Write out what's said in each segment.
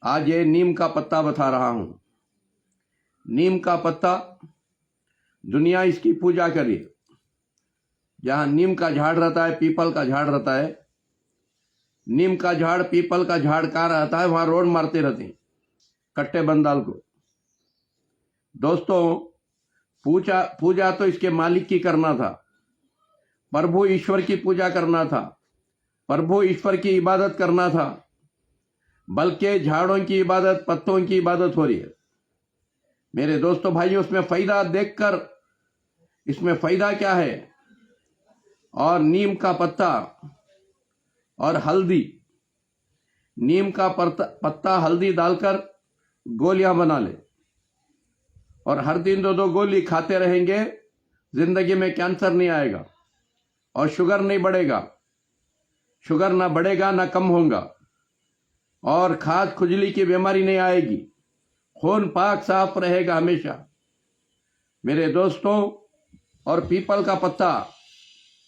आज ये नीम का पत्ता बता रहा हूं। नीम का पत्ता दुनिया इसकी पूजा करे। जहां नीम का झाड़ रहता है, पीपल का झाड़ रहता है, नीम का झाड़ पीपल का झाड़ कहाँ रहता है, वहां रोड मारते रहते हैं कट्टे बंदाल को। दोस्तों, पूजा पूजा तो इसके मालिक की करना था, प्रभु ईश्वर की पूजा करना था, प्रभु ईश्वर की इबादत करना था, बल्कि झाड़ों की इबादत, पत्तों की इबादत हो रही है। मेरे दोस्तों भाइयों, उसमें फायदा देखकर, इसमें फायदा क्या है। और नीम का पत्ता और हल्दी, नीम का पत्ता हल्दी डालकर गोलियां बना ले और हर दिन 2-2 गोली खाते रहेंगे। जिंदगी में कैंसर नहीं आएगा और शुगर नहीं बढ़ेगा, शुगर ना बढ़ेगा ना कम होगा, और खास खुजली की बीमारी नहीं आएगी, खून पाक साफ रहेगा हमेशा। मेरे दोस्तों, और पीपल का पत्ता,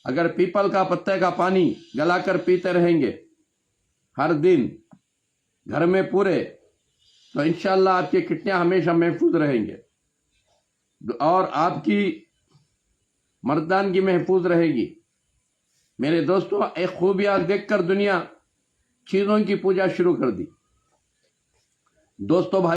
अगर पीपल का पत्ते का पानी गलाकर पीते रहेंगे हर दिन घर में पूरे, तो इंशाल्लाह आपकी किडनियां हमेशा महफूज रहेंगे और आपकी मर्दानगी महफूज रहेगी। मेरे दोस्तों, एक खूबियां देखकर दुनिया चीजों की पूजा शुरू कर दी। दोस्तों भाई,